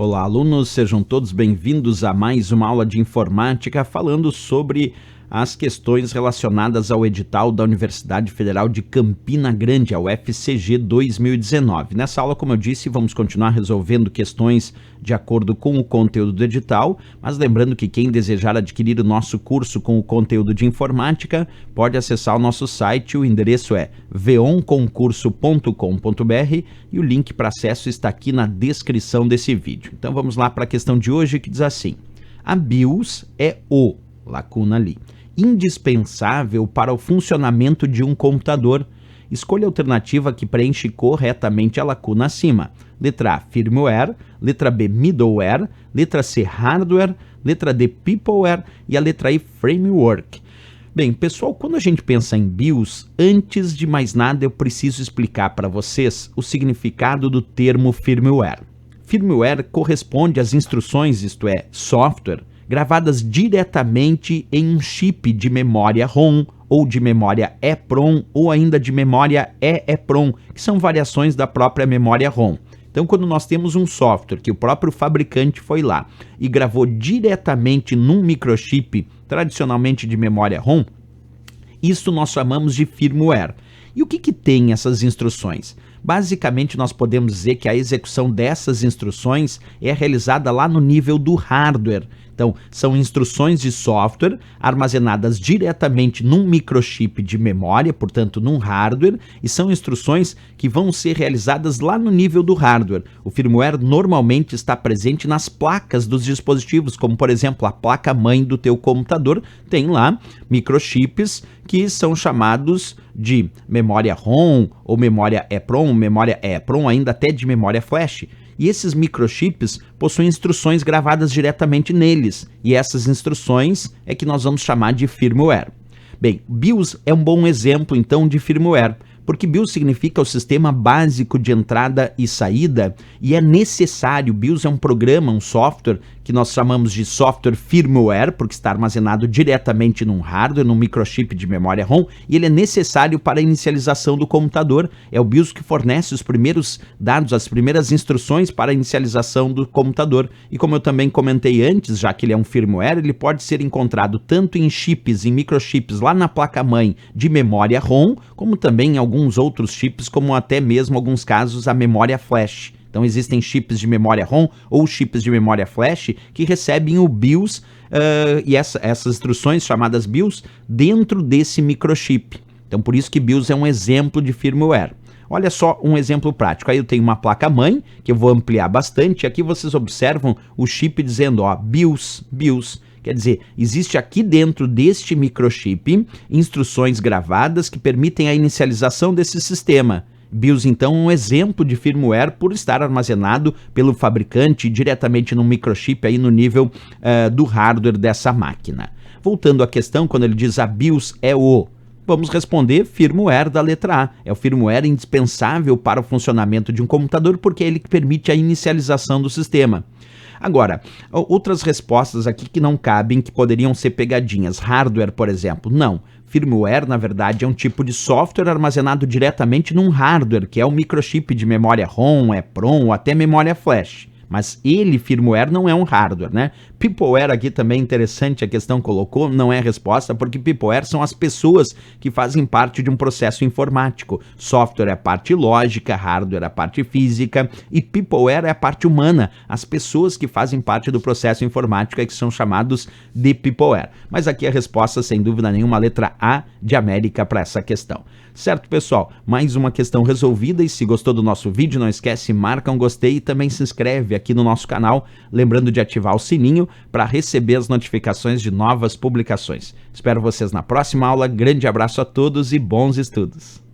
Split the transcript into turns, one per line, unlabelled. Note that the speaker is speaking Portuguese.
Olá, alunos, sejam todos bem-vindos a mais uma aula de informática falando sobre as questões relacionadas ao edital da Universidade Federal de Campina Grande, a UFCG 2019. Nessa aula, como eu disse, vamos continuar resolvendo questões de acordo com o conteúdo do edital, mas lembrando que quem desejar adquirir o nosso curso com o conteúdo de informática pode acessar o nosso site, o endereço é veonconcurso.com.br e o link para acesso está aqui na descrição desse vídeo. Então vamos lá para a questão de hoje que diz assim: a BIOS é lacuna ali, indispensável para o funcionamento de um computador. Escolha a alternativa que preenche corretamente a lacuna acima. Letra A, firmware. Letra B, middleware. Letra C, hardware. Letra D, peopleware. E a letra E, framework. Bem, pessoal, quando a gente pensa em BIOS, antes de mais nada eu preciso explicar para vocês o significado do termo firmware. Firmware corresponde às instruções, isto é, software, gravadas diretamente em um chip de memória ROM ou de memória EPROM ou ainda de memória EEPROM, que são variações da própria memória ROM. Então, quando nós temos um software que o próprio fabricante foi lá e gravou diretamente num microchip, tradicionalmente de memória ROM, isso nós chamamos de firmware. E o que tem essas instruções? Basicamente, nós podemos dizer que a execução dessas instruções é realizada lá no nível do hardware. Então, são instruções de software armazenadas diretamente num microchip de memória, portanto, num hardware, e são instruções que vão ser realizadas lá no nível do hardware. O firmware normalmente está presente nas placas dos dispositivos, como, por exemplo, a placa-mãe do teu computador tem lá microchips que são chamados de memória ROM ou memória EPROM, ainda até de memória flash. E esses microchips possuem instruções gravadas diretamente neles, e essas instruções é que nós vamos chamar de firmware. Bem, BIOS é um bom exemplo, então, de firmware, porque BIOS significa o sistema básico de entrada e saída, e é necessário, BIOS é um programa, um software, que nós chamamos de software firmware, porque está armazenado diretamente num hardware, num microchip de memória ROM, e ele é necessário para a inicialização do computador. É o BIOS que fornece os primeiros dados, as primeiras instruções para a inicialização do computador. E como eu também comentei antes, já que ele é um firmware, ele pode ser encontrado tanto em chips, em microchips, lá na placa-mãe de memória ROM, como também em alguns outros chips, como até mesmo, em alguns casos, a memória flash. Então existem chips de memória ROM ou chips de memória flash que recebem o BIOS e essas instruções chamadas BIOS dentro desse microchip. Então por isso que BIOS é um exemplo de firmware. Olha só um exemplo prático. Aí eu tenho uma placa-mãe que eu vou ampliar bastante. Aqui vocês observam o chip dizendo BIOS. Quer dizer, existe aqui dentro deste microchip instruções gravadas que permitem a inicialização desse sistema. BIOS, então, é um exemplo de firmware por estar armazenado pelo fabricante diretamente no microchip aí no nível do hardware dessa máquina. Voltando à questão, quando ele diz a BIOS é vamos responder firmware da letra A. É o firmware indispensável para o funcionamento de um computador porque é ele que permite a inicialização do sistema. Agora, outras respostas aqui que não cabem, que poderiam ser pegadinhas. Hardware, por exemplo, não. Firmware, na verdade, é um tipo de software armazenado diretamente num hardware, que é o microchip de memória ROM, EPROM ou até memória flash. Mas ele, firmware, não é um hardware, né? Peopleware aqui também interessante, a questão colocou, não é a resposta, porque peopleware são as pessoas que fazem parte de um processo informático. Software é a parte lógica, hardware é a parte física e peopleware é a parte humana, as pessoas que fazem parte do processo informático é que são chamados de peopleware. Mas aqui a resposta, sem dúvida nenhuma, a letra A de América para essa questão. Certo, pessoal? Mais uma questão resolvida e se gostou do nosso vídeo, não esquece, marca um gostei e também se inscreve aqui no nosso canal, lembrando de ativar o sininho para receber as notificações de novas publicações. Espero vocês na próxima aula, grande abraço a todos e bons estudos!